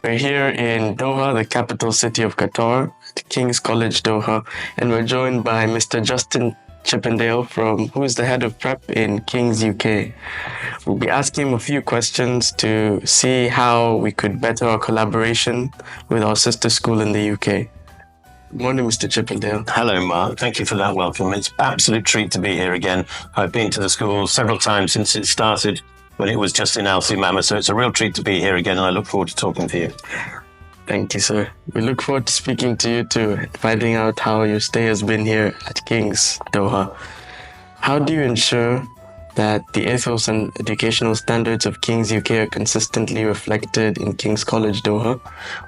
We're here in Doha, the capital city of Qatar, at King's College Doha, and we're joined by Mr. Justin Chippendale who is the head of prep in King's UK. We'll be asking him a few questions to see how we could better our collaboration with our sister school in the UK. Good morning, Mr. Chippendale. Hello, Mark. Thank you for that welcome. It's an absolute treat to be here again. I've been to the school several times since it started when it was just in Al Thumama, so it's a real treat to be here again, and I look forward to talking to you. Thank you, sir. We look forward to speaking to you too, finding out how your stay has been here at King's Doha. How do you ensure that the ethos and educational standards of King's UK are consistently reflected in King's College Doha?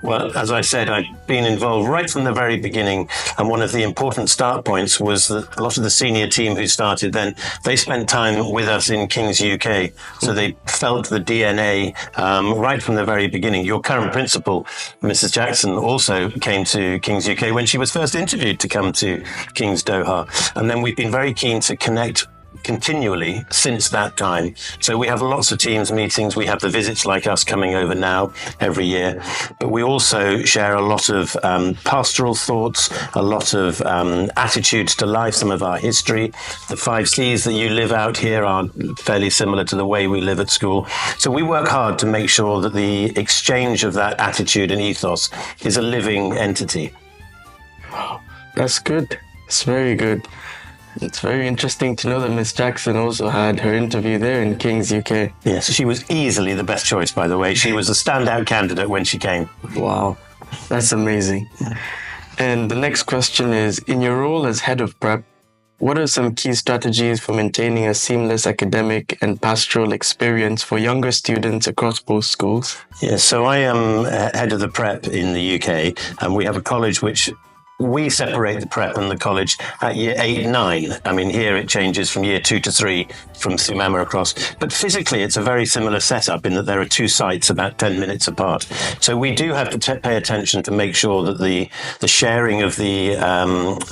Well, as I said, I've been involved right from the very beginning, and one of the important start points was that a lot of the senior team who started then, they spent time with us in King's UK, so they felt the DNA right from the very beginning. Your current principal, Mrs. Jackson, also came to King's UK when she was first interviewed to come to King's Doha, and then we've been very keen to connect continually since that time. So we have lots of teams meetings. We have the visits like us coming over now every year, but we also share a lot of pastoral thoughts, a lot of attitudes to life, some of our history. The 5 C's that you live out here are fairly similar to the way we live at school. So we work hard to make sure that the exchange of that attitude and ethos is a living entity. That's good. It's very good. It's very interesting to know that Miss Jackson also had her interview there in King's UK. Yes, she was easily the best choice, by the way. She was a standout candidate when she came. Wow, that's amazing. And the next question is, in your role as head of prep, what are some key strategies for maintaining a seamless academic and pastoral experience for younger students across both schools? Yes, so I am head of the prep in the UK, and we have a college which we separate the prep and the college at year 8 and 9. I mean, here it changes from year 2 to 3 from Thumama across. But physically, it's a very similar setup in that there are 2 sites about 10 minutes apart. So we do have to pay attention to make sure that the sharing of the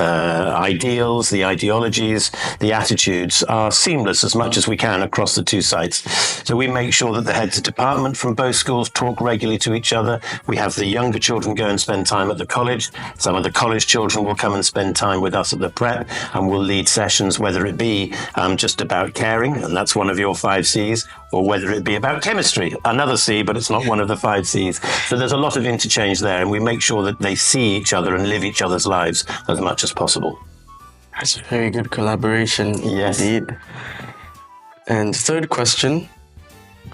ideals, the ideologies, the attitudes are seamless as much as we can across the 2 sites. So we make sure that the heads of department from both schools talk regularly to each other. We have the younger children go and spend time at the college. Some of the college children will come and spend time with us at the prep, and we'll lead sessions, whether it be just about caring, and that's one of your 5 C's, or whether it be about chemistry, another C, but it's not one of the 5 C's. So there's a lot of interchange there, and we make sure that they see each other and live each other's lives as much as possible. That's a very good collaboration. Yes. Indeed. And third question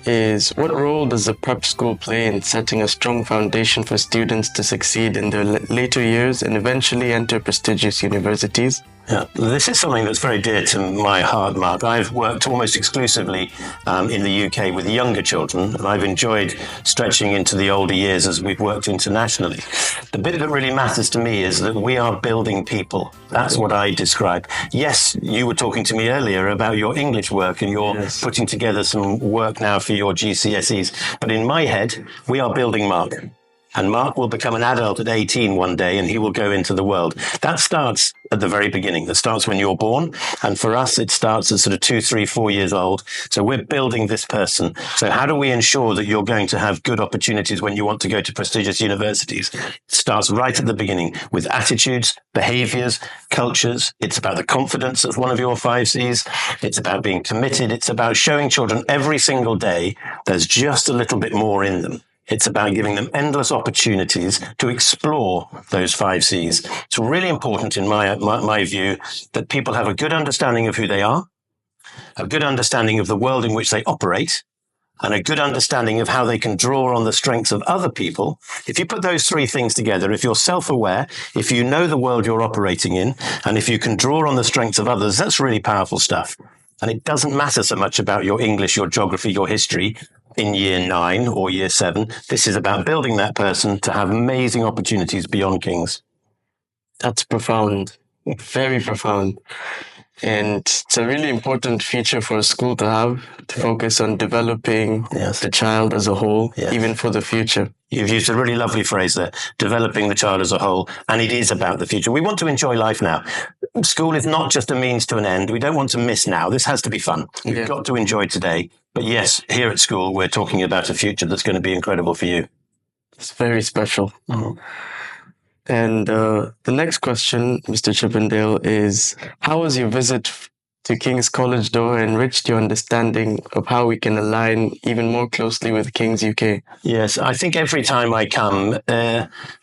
is, what role does the prep school play in setting a strong foundation for students to succeed in their later years and eventually enter prestigious universities? Yeah, this is something that's very dear to my heart, Mark. I've worked almost exclusively in the UK with younger children, and I've enjoyed stretching into the older years as we've worked internationally. The bit that really matters to me is that we are building people. That's what I describe. Yes, you were talking to me earlier about your English work, and you're putting together some work now for your GCSEs. But in my head, we are building Mark. And Mark will become an adult at 18 one day, and he will go into the world. That starts at the very beginning. That starts when you're born. And for us, it starts at sort of 2, 3, 4 years old. So we're building this person. So how do we ensure that you're going to have good opportunities when you want to go to prestigious universities? It starts right at the beginning with attitudes, behaviors, cultures. It's about the confidence. That's one of your 5 C's. It's about being committed. It's about showing children every single day there's just a little bit more in them. It's about giving them endless opportunities to explore those 5 C's. It's really important, in my view, that people have a good understanding of who they are, a good understanding of the world in which they operate, and a good understanding of how they can draw on the strengths of other people. If you put those 3 things together, if you're self-aware, if you know the world you're operating in, and if you can draw on the strengths of others, that's really powerful stuff. And it doesn't matter so much about your English, your geography, your history in year 9 or year 7. This is about building that person to have amazing opportunities beyond King's. That's profound. Very profound. And it's a really important feature for a school to have, to focus on developing the child as a whole, even for the future. You've used a really lovely phrase there, developing the child as a whole, and it is about the future. We want to enjoy life now. School is not just a means to an end. We don't want to miss now. This has to be fun. We've got to enjoy today. But yes, here at school, we're talking about a future that's going to be incredible for you. It's very special. Mhm. And the next question, Mr. Chippendale, is how has your visit to King's College Doha enriched your understanding of how we can align even more closely with King's UK? Yes, I think every time I come,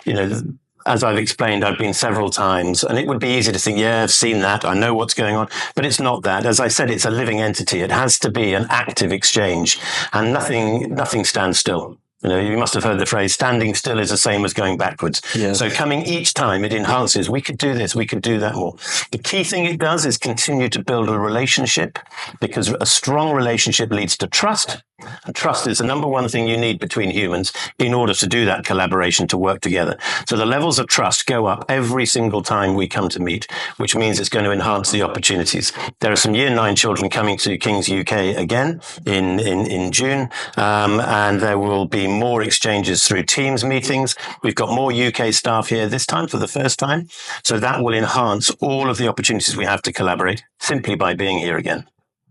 you know, as I've explained, I've been several times, and it would be easy to think, yeah, I've seen that, I know what's going on, but it's not that. As I said, it's a living entity. It has to be an active exchange, and nothing stands still. You must have heard the phrase, standing still is the same as going backwards. Yes. So coming each time, it enhances. We could do this, we could do that more. The key thing it does is continue to build a relationship, because a strong relationship leads to trust. And trust is the number one thing you need between humans in order to do that collaboration, to work together. So the levels of trust go up every single time we come to meet, which means it's going to enhance the opportunities. There are some Year 9 children coming to King's UK again in June, and there will be more exchanges through Teams meetings. We've got more UK staff here this time for the first time. So that will enhance all of the opportunities we have to collaborate simply by being here again.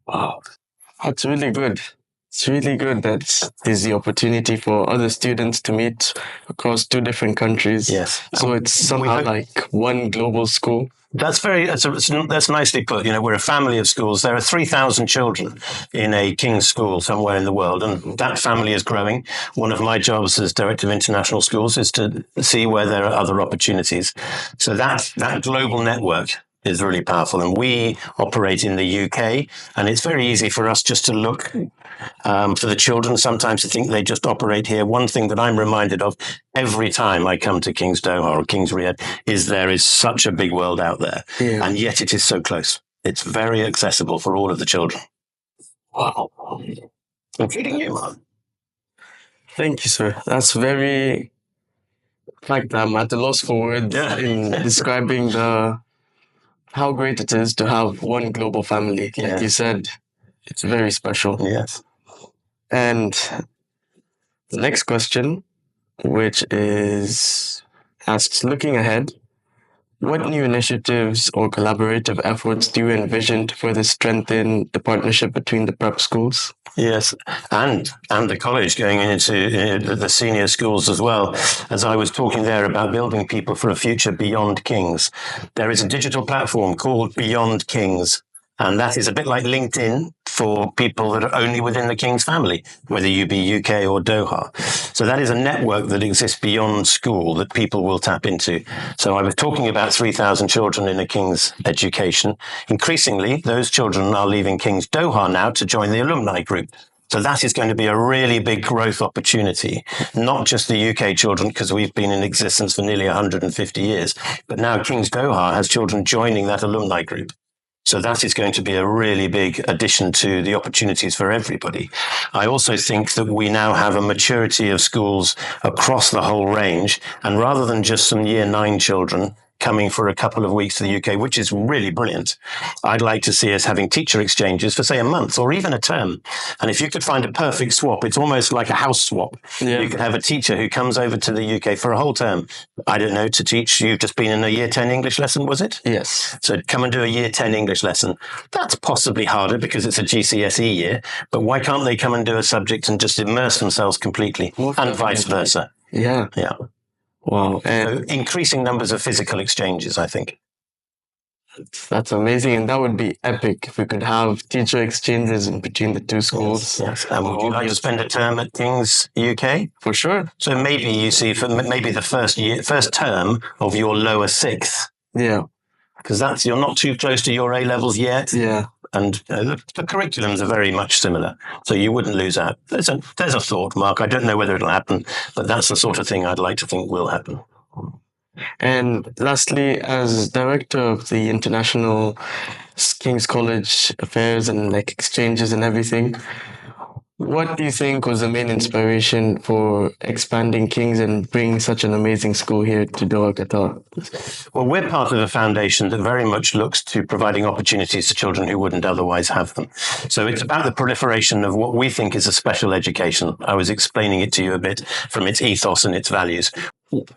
Wow, that's really good. It's really good that there's the opportunity for other students to meet across two different countries. Yes. So it's somehow like one global school. That's nicely put. We're a family of schools. There are 3,000 children in a King's school somewhere in the world, and that family is growing. One of my jobs as Director of International Schools is to see where there are other opportunities. So that global network is really powerful. And we operate in the UK, and it's very easy for us just to look for the children sometimes to think they just operate here. One thing that I'm reminded of every time I come to King's Doha or King's Riyadh is there is such a big world out there, and yet it is so close. It's very accessible for all of the children. Wow. Including you, Mark. Thank you, sir. That's very... In fact, I'm at a loss for words in describing how great it is to have one global family. Like you said, it's very special. Yes. And the next question, which asks, looking ahead, what new initiatives or collaborative efforts do you envision to further strengthen the partnership between the prep schools? Yes, and the college going into the senior schools as well. As I was talking there about building people for a future beyond King's, there is a digital platform called Beyond King's, and that is a bit like LinkedIn for people that are only within the King's family, whether you be UK or Doha. So that is a network that exists beyond school that people will tap into. So I was talking about 3,000 children in a King's education. Increasingly, those children are leaving King's Doha now to join the alumni group. So that is going to be a really big growth opportunity, not just the UK children, because we've been in existence for nearly 150 years, but now King's Doha has children joining that alumni group. So that is going to be a really big addition to the opportunities for everybody. I also think that we now have a maturity of schools across the whole range. And rather than just some Year 9 children coming for a couple of weeks to the UK, which is really brilliant, I'd like to see us having teacher exchanges for, say, a month or even a term. And if you could find a perfect swap, it's almost like a house swap. Yeah. You could have a teacher who comes over to the UK for a whole term, I don't know, to teach. You've just been in a Year 10 English lesson, was it? Yes. So come and do a Year 10 English lesson. That's possibly harder because it's a GCSE year, but why can't they come and do a subject and just immerse themselves completely, and vice versa? Yeah. Yeah. Wow. So increasing numbers of physical exchanges, I think. That's amazing. And that would be epic if we could have teacher exchanges in between the two schools. Yes. And would you like to spend a term at King's UK? For sure. So maybe you see for maybe the first term of your lower sixth. Yeah. Because you're not too close to your A levels yet. Yeah. And the curriculums are very much similar, so you wouldn't lose out. There's a thought, Mark. I don't know whether it'll happen, but that's the sort of thing I'd like to think will happen. And lastly, as director of the International King's College Affairs and exchanges and everything, what do you think was the main inspiration for expanding King's and bringing such an amazing school here to Doha, Qatar? Well, we're part of a foundation that very much looks to providing opportunities to children who wouldn't otherwise have them. So it's about the proliferation of what we think is a special education. I was explaining it to you a bit from its ethos and its values.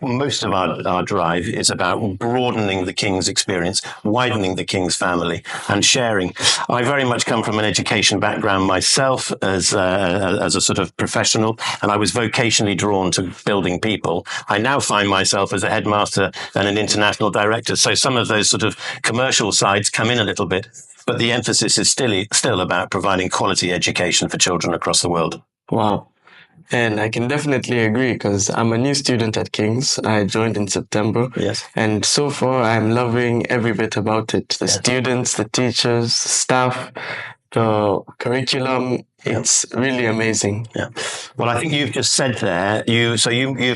most of our drive is about broadening the King's experience, widening the King's family, and sharing. I very much come from an education background myself as a sort of professional, and I was vocationally drawn to building people. I now find myself as a headmaster and an international director, so some of those sort of commercial sides come in a little bit, but the emphasis is still about providing quality education for children across the world. Wow. And I can definitely agree because I'm a new student at King's. I joined in September. Yes. And so far, I'm loving every bit about it. The students, the teachers, the staff, the curriculum. It's really amazing. Yeah. Well, I think you've just said there, you've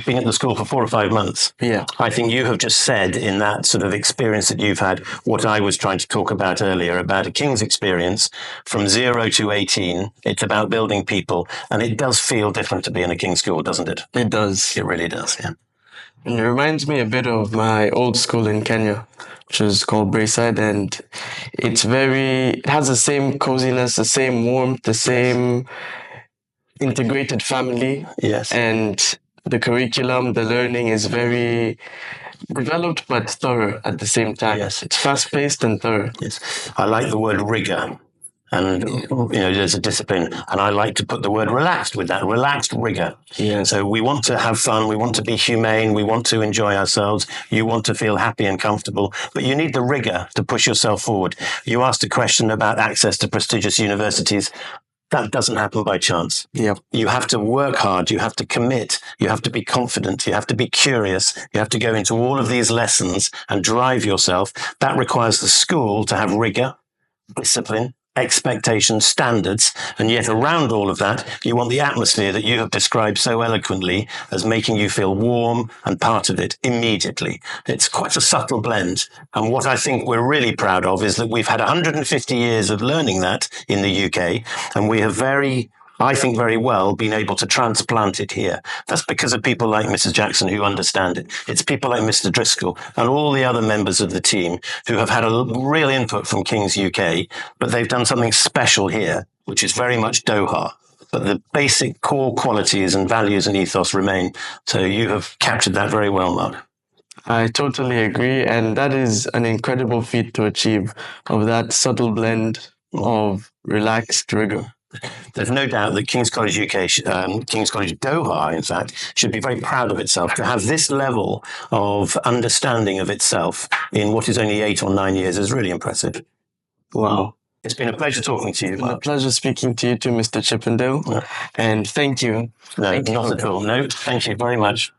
been at the school for 4 or 5 months. Yeah. I think you have just said in that sort of experience that you've had what I was trying to talk about earlier about a King's experience from 0 to 18. It's about building people, and it does feel different to be in a King's school, doesn't it? It does. It really does, yeah. And it reminds me a bit of my old school in Kenya, which is called Brayside, and it has the same coziness, the same warmth, the same integrated family. Yes. And the curriculum, the learning is very developed but thorough at the same time. Yes. It's fast-paced and thorough. Yes. I like the word rigor. And, there's a discipline. And I like to put the word relaxed with that, relaxed rigor. Yeah. So we want to have fun. We want to be humane. We want to enjoy ourselves. You want to feel happy and comfortable, but you need the rigor to push yourself forward. You asked a question about access to prestigious universities. That doesn't happen by chance. Yep. You have to work hard. You have to commit. You have to be confident. You have to be curious. You have to go into all of these lessons and drive yourself. That requires the school to have rigor, discipline, expectations, standards, and yet around all of that, you want the atmosphere that you have described so eloquently as making you feel warm and part of it immediately. It's quite a subtle blend. And what I think we're really proud of is that we've had 150 years of learning that in the UK, and we have I think very well been able to transplant it here. That's because of people like Mrs. Jackson who understand it. It's people like Mr. Driscoll and all the other members of the team who have had a real input from King's UK, but they've done something special here, which is very much Doha. But the basic core qualities and values and ethos remain. So you have captured that very well, Mark. I totally agree. And that is an incredible feat to achieve, of that subtle blend of relaxed rigor. There's no doubt that King's College UK, King's College Doha, in fact, should be very proud of itself to have this level of understanding of itself in what is only 8 or 9 years is really impressive. Wow. It's been a pleasure talking to you. It's been a pleasure speaking to you too, Mr. Chippendale. Yeah. And thank you. No, Thank you. not at all. No, thank you very much.